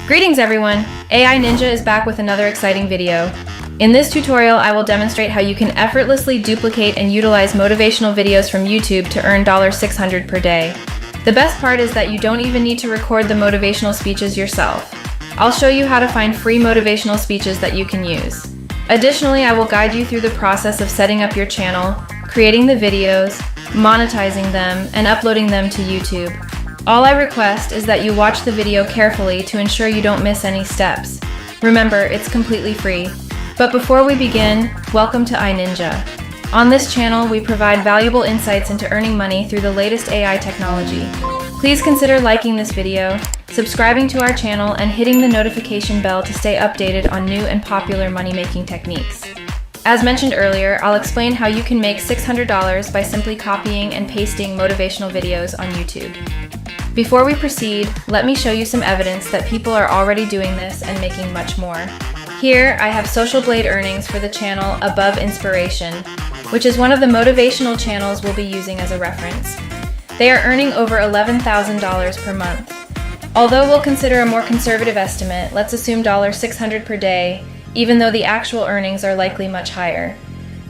Greetings everyone! AI Ninja is back with another exciting video. In this tutorial, I will demonstrate how you can effortlessly duplicate and utilize motivational videos from YouTube to earn $600 per day. The best part is that you don't even need to record the motivational speeches yourself. I'll show you how to find free motivational speeches that you can use. Additionally, I will guide you through the process of setting up your channel, creating the videos, monetizing them, and uploading them to YouTube. All I request is that you watch the video carefully to ensure you don't miss any steps. Remember, it's completely free. But before we begin, welcome to iNinja. On this channel, we provide valuable insights into earning money through the latest AI technology. Please consider liking this video, subscribing to our channel, and hitting the notification bell to stay updated on new and popular money-making techniques. As mentioned earlier, I'll explain how you can make $600 by simply copying and pasting motivational videos on YouTube. Before we proceed, let me show you some evidence that people are already doing this and making much more. Here, I have Social Blade earnings for the channel Above Inspiration, which is one of the motivational channels we'll be using as a reference. They are earning over $11,000 per month. Although we'll consider a more conservative estimate, let's assume $600 per day, even though the actual earnings are likely much higher.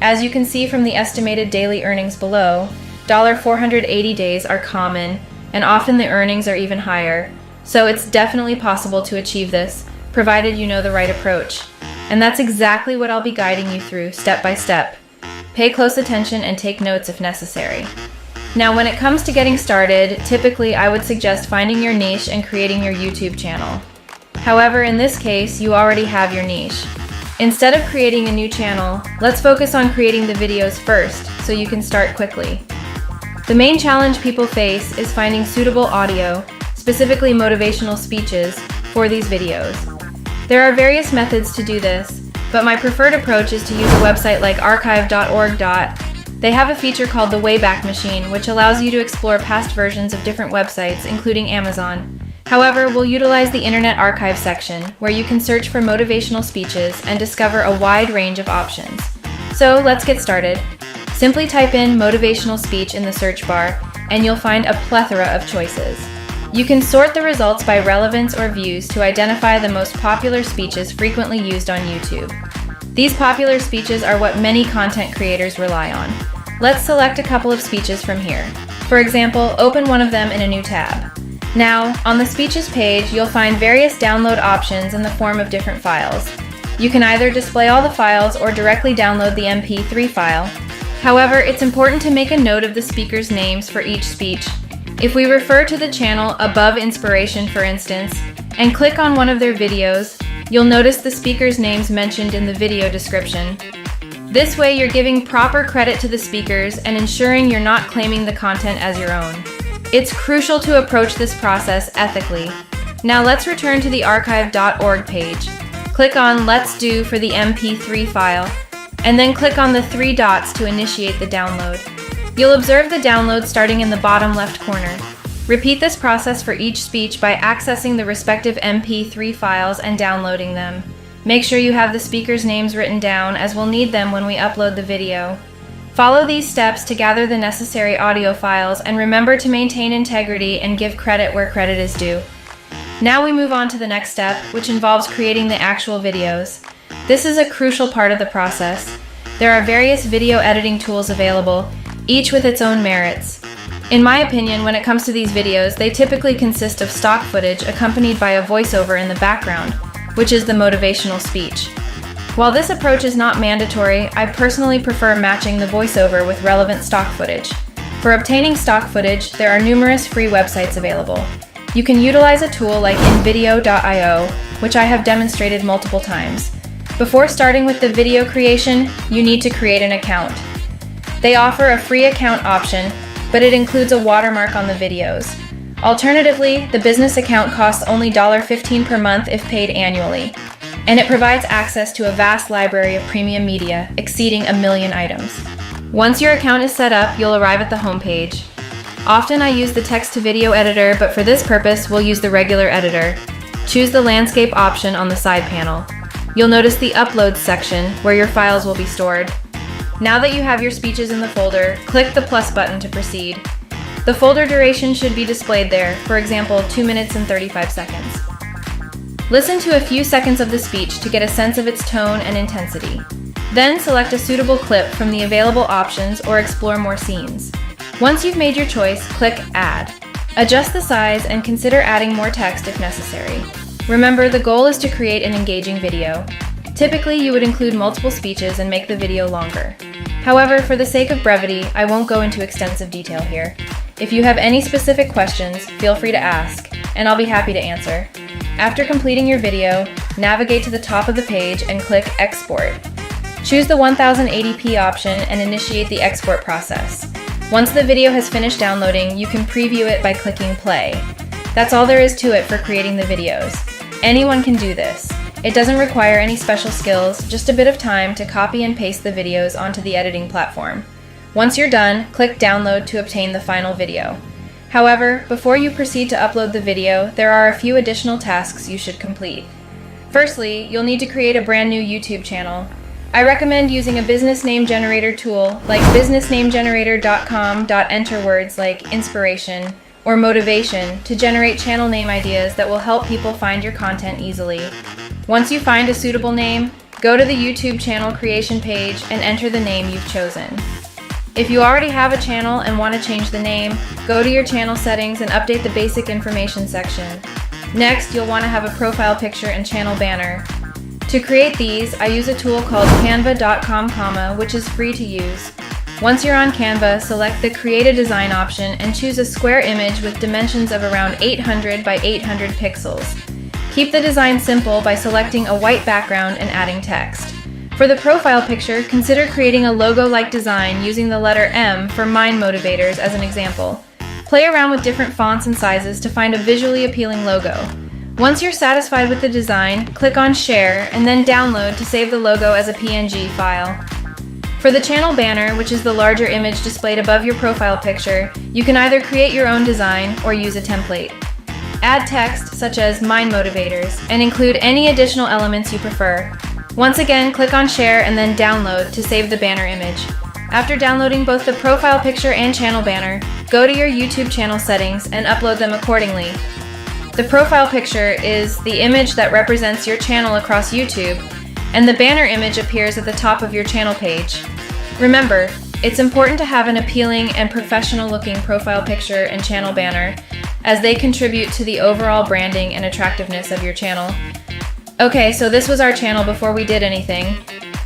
As you can see from the estimated daily earnings below, 480 days are common, and often the earnings are even higher, so it's definitely possible to achieve this, provided you know the right approach. And that's exactly what I'll be guiding you through step by step. Pay close attention and take notes if necessary. Now, when it comes to getting started, typically I would suggest finding your niche and creating your YouTube channel. However, in this case, you already have your niche. Instead of creating a new channel, let's focus on creating the videos first so you can start quickly. The main challenge people face is finding suitable audio, specifically motivational speeches, for these videos. There are various methods to do this, but my preferred approach is to use a website like archive.org. They have a feature called the Wayback Machine, which allows you to explore past versions of different websites, including Amazon. However, we'll utilize the Internet Archive section, where you can search for motivational speeches and discover a wide range of options. So let's get started. Simply type in motivational speech in the search bar, and you'll find a plethora of choices. You can sort the results by relevance or views to identify the most popular speeches frequently used on YouTube. These popular speeches are what many content creators rely on. Let's select a couple of speeches from here. For example, open one of them in a new tab. Now, on the speeches page, you'll find various download options in the form of different files. You can either display all the files or directly download the MP3 file. However, it's important to make a note of the speakers' names for each speech. If we refer to the channel Above Inspiration, for instance, and click on one of their videos, you'll notice the speakers' names mentioned in the video description. This way, you're giving proper credit to the speakers and ensuring you're not claiming the content as your own. It's crucial to approach this process ethically. Now let's return to the archive.org page. Click on Let's Do for the MP3 file, and then click on the three dots to initiate the download. You'll observe the download starting in the bottom left corner. Repeat this process for each speech by accessing the respective MP3 files and downloading them. Make sure you have the speakers' names written down, as we'll need them when we upload the video. Follow these steps to gather the necessary audio files, and remember to maintain integrity and give credit where credit is due. Now we move on to the next step, which involves creating the actual videos. This is a crucial part of the process. There are various video editing tools available, each with its own merits. In my opinion, when it comes to these videos, they typically consist of stock footage accompanied by a voiceover in the background, which is the motivational speech. While this approach is not mandatory, I personally prefer matching the voiceover with relevant stock footage. For obtaining stock footage, there are numerous free websites available. You can utilize a tool like invideo.io, which I have demonstrated multiple times. Before starting with the video creation, you need to create an account. They offer a free account option, but it includes a watermark on the videos. Alternatively, the business account costs only $15 per month if paid annually, and it provides access to a vast library of premium media exceeding 1 million items. Once your account is set up, you'll arrive at the home page. Often I use the text-to-video editor, but for this purpose, we'll use the regular editor. Choose the landscape option on the side panel. You'll notice the Uploads section, where your files will be stored. Now that you have your speeches in the folder, click the plus button to proceed. The folder duration should be displayed there, for example, 2 minutes and 35 seconds. Listen to a few seconds of the speech to get a sense of its tone and intensity. Then select a suitable clip from the available options or explore more scenes. Once you've made your choice, click Add. Adjust the size and consider adding more text if necessary. Remember, the goal is to create an engaging video. Typically, you would include multiple speeches and make the video longer. However, for the sake of brevity, I won't go into extensive detail here. If you have any specific questions, feel free to ask, and I'll be happy to answer. After completing your video, navigate to the top of the page and click Export. Choose the 1080p option and initiate the export process. Once the video has finished downloading, you can preview it by clicking play. That's all there is to it for creating the videos. Anyone can do this. It doesn't require any special skills, just a bit of time to copy and paste the videos onto the editing platform. Once you're done, click Download to obtain the final video. However, before you proceed to upload the video, there are a few additional tasks you should complete. Firstly, you'll need to create a brand new YouTube channel. I recommend using a business name generator tool like businessnamegenerator.com. Enter words like inspiration or motivation to generate channel name ideas that will help people find your content easily. Once you find a suitable name, go to the YouTube channel creation page and enter the name you've chosen. If you already have a channel and want to change the name, go to your channel settings and update the basic information section. Next, you'll want to have a profile picture and channel banner. To create these, I use a tool called canva.com, which is free to use. Once you're on Canva, select the Create a Design option and choose a square image with dimensions of around 800 by 800 pixels. Keep the design simple by selecting a white background and adding text. For the profile picture, consider creating a logo-like design using the letter M for Mind Motivators as an example. Play around with different fonts and sizes to find a visually appealing logo. Once you're satisfied with the design, click on Share and then Download to save the logo as a PNG file. For the channel banner, which is the larger image displayed above your profile picture, you can either create your own design or use a template. Add text such as Mind Motivators and include any additional elements you prefer. Once again, click on Share and then Download to save the banner image. After downloading both the profile picture and channel banner, go to your YouTube channel settings and upload them accordingly. The profile picture is the image that represents your channel across YouTube, and the banner image appears at the top of your channel page. Remember, it's important to have an appealing and professional-looking profile picture and channel banner, as they contribute to the overall branding and attractiveness of your channel. Okay, so this was our channel before we did anything,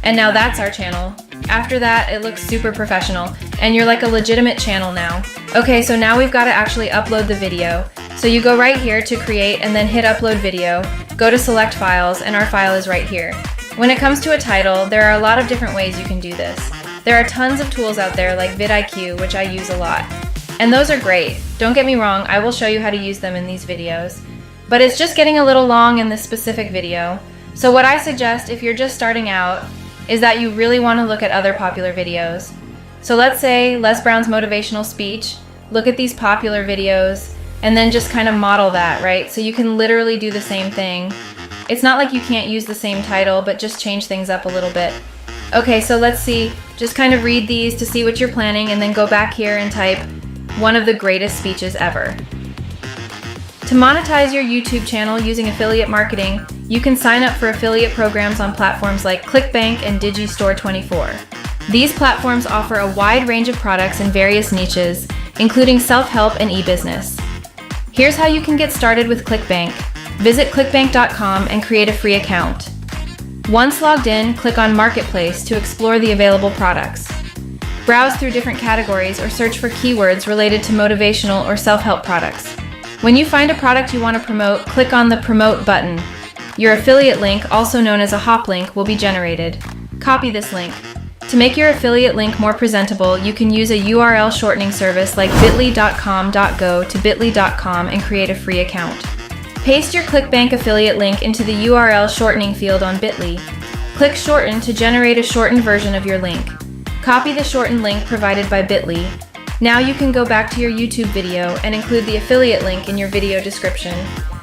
and now that's our channel. After that, it looks super professional, and you're like a legitimate channel now. Okay, so now we've got to actually upload the video. So you go right here to create and then hit upload video, go to select files, and our file is right here. When it comes to a title, there are a lot of different ways you can do this. There are tons of tools out there like vidIQ, which I use a lot. And those are great. Don't get me wrong, I will show you how to use them in these videos. But it's just getting a little long in this specific video. So what I suggest if you're just starting out is that you really want to look at other popular videos. So let's say Les Brown's motivational speech, look at these popular videos, and then just kind of model that, right? So you can literally do the same thing. It's not like you can't use the same title, but just change things up a little bit. Okay, so let's see. Just kind of read these to see what you're planning and then go back here and type one of the greatest speeches ever. To monetize your YouTube channel using affiliate marketing, you can sign up for affiliate programs on platforms like ClickBank and Digistore24. These platforms offer a wide range of products in various niches, including self-help and e-business. Here's how you can get started with ClickBank. Visit clickbank.com and create a free account. Once logged in, click on Marketplace to explore the available products. Browse through different categories or search for keywords related to motivational or self-help products. When you find a product you want to promote, click on the Promote button. Your affiliate link, also known as a hop link, will be generated. Copy this link. To make your affiliate link more presentable, you can use a URL shortening service like bit.ly.com.go to bit.ly.com and create a free account. Paste your ClickBank affiliate link into the URL shortening field on Bit.ly. Click Shorten to generate a shortened version of your link. Copy the shortened link provided by Bit.ly. Now you can go back to your YouTube video and include the affiliate link in your video description.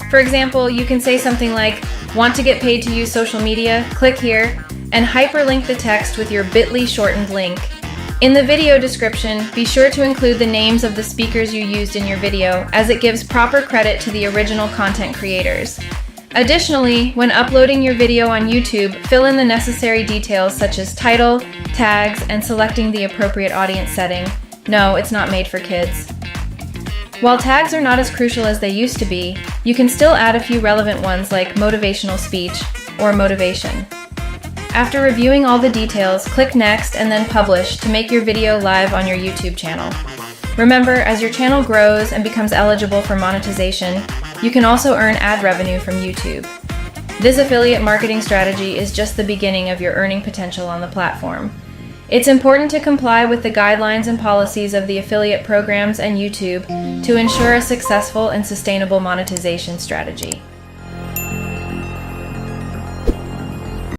For example, you can say something like, "Want to get paid to use social media? Click here," and hyperlink the text with your Bit.ly shortened link. In the video description, be sure to include the names of the speakers you used in your video, as it gives proper credit to the original content creators. Additionally, when uploading your video on YouTube, fill in the necessary details such as title, tags, and selecting the appropriate audience setting. No, it's not made for kids. While tags are not as crucial as they used to be, you can still add a few relevant ones like motivational speech or motivation. After reviewing all the details, click Next and then Publish to make your video live on your YouTube channel. Remember, as your channel grows and becomes eligible for monetization, you can also earn ad revenue from YouTube. This affiliate marketing strategy is just the beginning of your earning potential on the platform. It's important to comply with the guidelines and policies of the affiliate programs and YouTube to ensure a successful and sustainable monetization strategy.